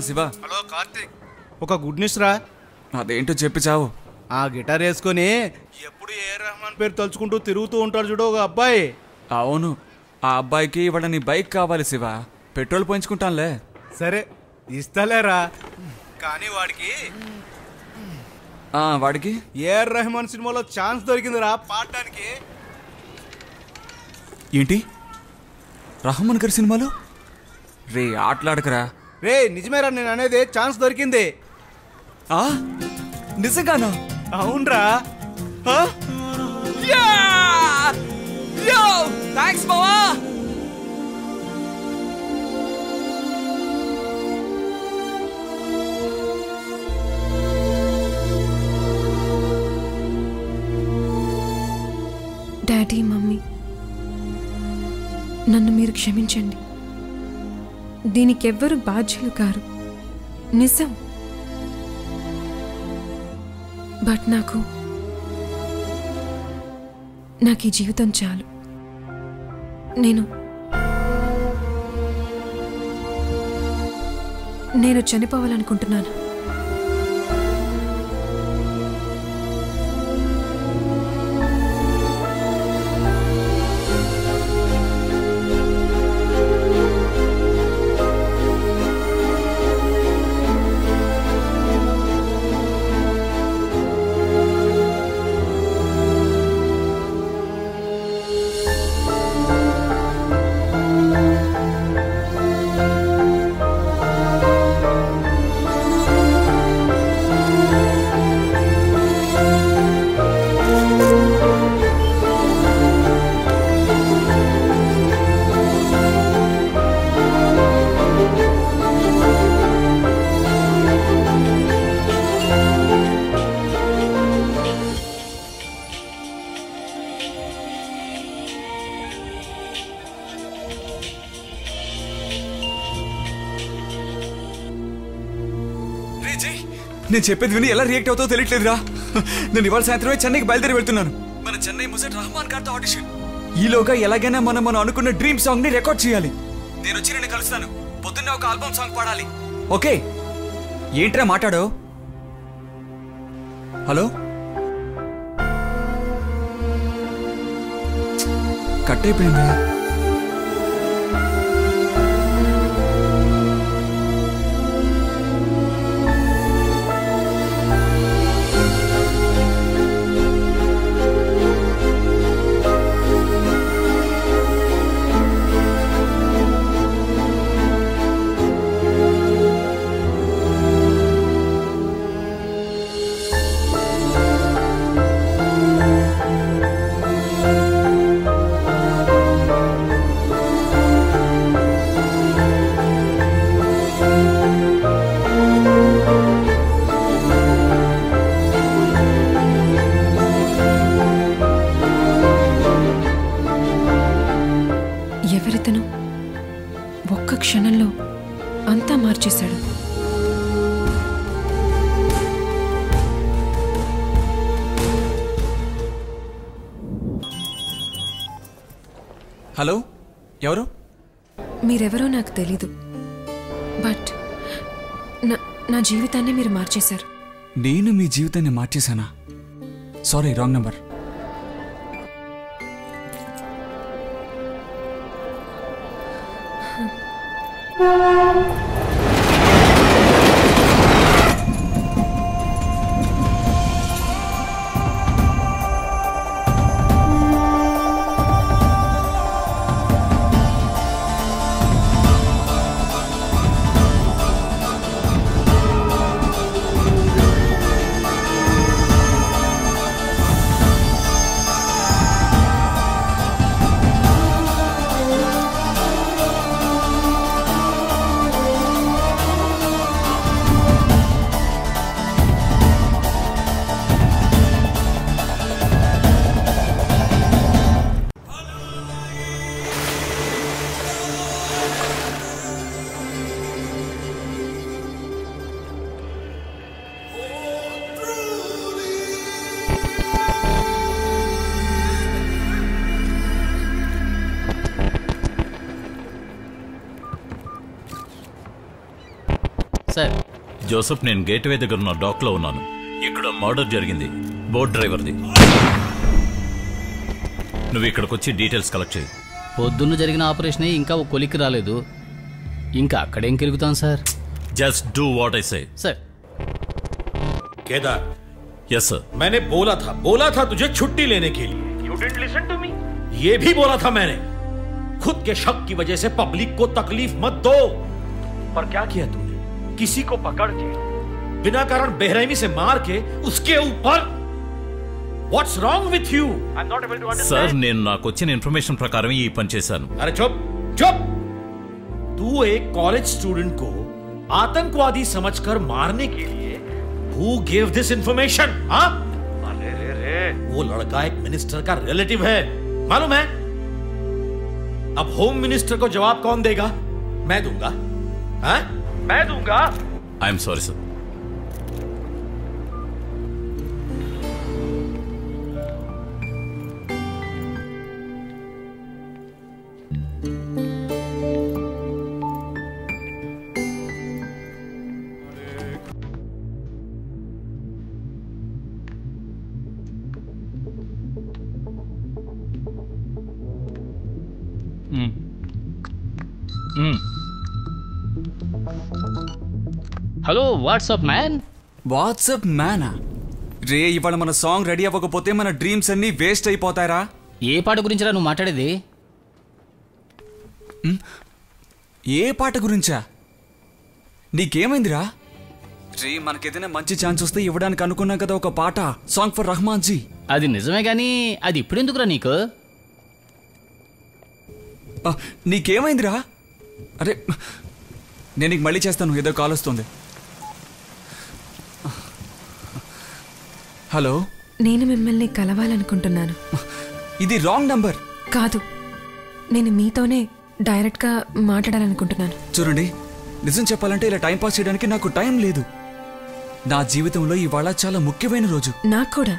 Shiva. Hello Karthik, ఒక good news రా. అదేంటో చెప్పి చావు. ఆ గిటార్ వేసుకొని ఎప్పుడు ఏఆర్ రెహమాన్ పేరు తలుచుకుంటూ తిరుగుతూ ఉంటాడు చూడు ఒక అబ్బాయి. అవును, ఆ అబ్బాయికి ఇవాళ నీ బైక్ కావాలి శివ. పెట్రోల్ పోయించుకుంటానులే. సరే ఇస్తాలేరా, కానీ వాడికి ఏఆర్ రెహమాన్ సినిమాలో ఛాన్స్ దొరికిందిరా పాడడానికి. ఏంటి, రహమాన్ గారి సినిమాలో? రే ఆటలాడకరా. రే నిజమేరా, నేను అనేది ఛాన్స్ దొరికింది. నిజంగానా? అవునరా. థాంక్స్ బావా. డాడీ, మమ్మీ, నన్ను మీరు క్షమించండి. దీనికెవ్వరు బాధ్యులు కారు, నిజం. బట్ నాకు ఈ జీవితం చాలు. నేను చనిపోవాలనుకుంటున్నాను. నేను చెప్పేది విని ఎలా రియాక్ట్ అవుతావో తెలియట్లేదురా. నేను ఇవాళ సాయంత్రమే చెన్నైకి బయలుదేరి వెళ్తున్నాను. మన చెన్నై ముజట్ రహమాన్ గారితో ఆడిషన్. ఈలోగా ఎలాగైనా మనం అనుకున్న డ్రీమ్ సాంగ్ ని రికార్డ్ చేయాలి. నేను వచ్చి నిన్ను కలుస్తాను. పొద్దున్నే ఒక ఆల్బమ్ సాంగ్ పాడాలి. ఓకే? ఏంట్రా మాట్లాడో? హలో, కట్ అయిపోయింది. ఎవరితను ఒక్క క్షణంలో అంతా మార్చేశాడు. హలో, ఎవరు? మీరెవరో నాకు తెలీదు, బట్ నా జీవితాన్ని మీరు మార్చేశారు. నేను మీ జీవితాన్ని మార్చేశానా? Sorry, wrong number. Sir Joseph, నేను గేట్వే దగ్గర ఉన్న డాక్లో ఉన్నాను. ఇక్కడ మర్డర్ జరిగింది, బోట్ డ్రైవర్ది. నువ్వు ఇక్కడికి వచ్చి డీటెయిల్స్ కలెక్ట్ చేయి. పొద్దున్న జరిగిన ఆపరేషన్ ఇంకా ఒక కొలిక్కి రాలేదు, ఇంకా అక్కడేం కెలుగుతాం sir. Just do what I say. Sir. Kedar, yes sir. मैंने बोला था तुझे छुट्टी लेने के लिए. You didn't listen to me. ये भी बोला था मैंने, खुद के शक की वजह से पब्लिक को तकलीफ मत दो. पर क्या किया तूने? किसी को पकड़ के बिना कारण बेरहमी से मार के उसके ऊपर. What's wrong with you? I'm not able to understand. Sir, నేను నాకు వచ్చిన ఇన్ఫర్మేషన్ ప్రకారం ఈ పని చేశాను. अरे चुप. तू एक कॉलेज स्टूडेंट को आतंकवादी समझकर मारने के लिए Who gave this information? हाँ? अरे वो लड़का एक मिनिस्टर का रिलेटिव है, मालूम है? अब होम मिनिस्टर को जवाब कौन देगा? मैं दूंगा. हाँ? मैं दूंगा. I am sorry sir. Hello what's up man. What's up మ్యానా? రే, ఇవాళ మన సాంగ్ రెడీ అవ్వకపోతే మన డ్రీమ్స్ అన్ని వేస్ట్ అయిపోతాయరా. ఏ పాట గురించిరా నువ్వు మాట్లాడేది? ఏ పాట గురించా? నీకేమైందిరా? రే, మనకేదైనా మంచి ఛాన్స్ వస్తే ఇవ్వడానికి అనుకున్నాం కదా ఒక పాట, సాంగ్ ఫర్ రహమాన్ జీ. అది నిజమే గానీ అది ఇప్పుడు ఎందుకురా నీకు? నీకేమైందిరా? అరే, నేను నీకు మళ్ళీ చేస్తాను, ఏదో కాల్ వస్తుంది. హలో, నేను మిమ్మల్ని కలవాలనుకుంటున్నాను. ఇది రాంగ్ నంబర్. కాదు, నేను మీతోనే డైరెక్ట్గా మాట్లాడాలనుకుంటున్నాను. చూడండి, నిజం చెప్పాలంటే ఇలా టైం పాస్ చేయడానికి నాకు టైం లేదు. నా జీవితంలో ఇవాళ చాలా ముఖ్యమైన రోజు. నాకు కూడా.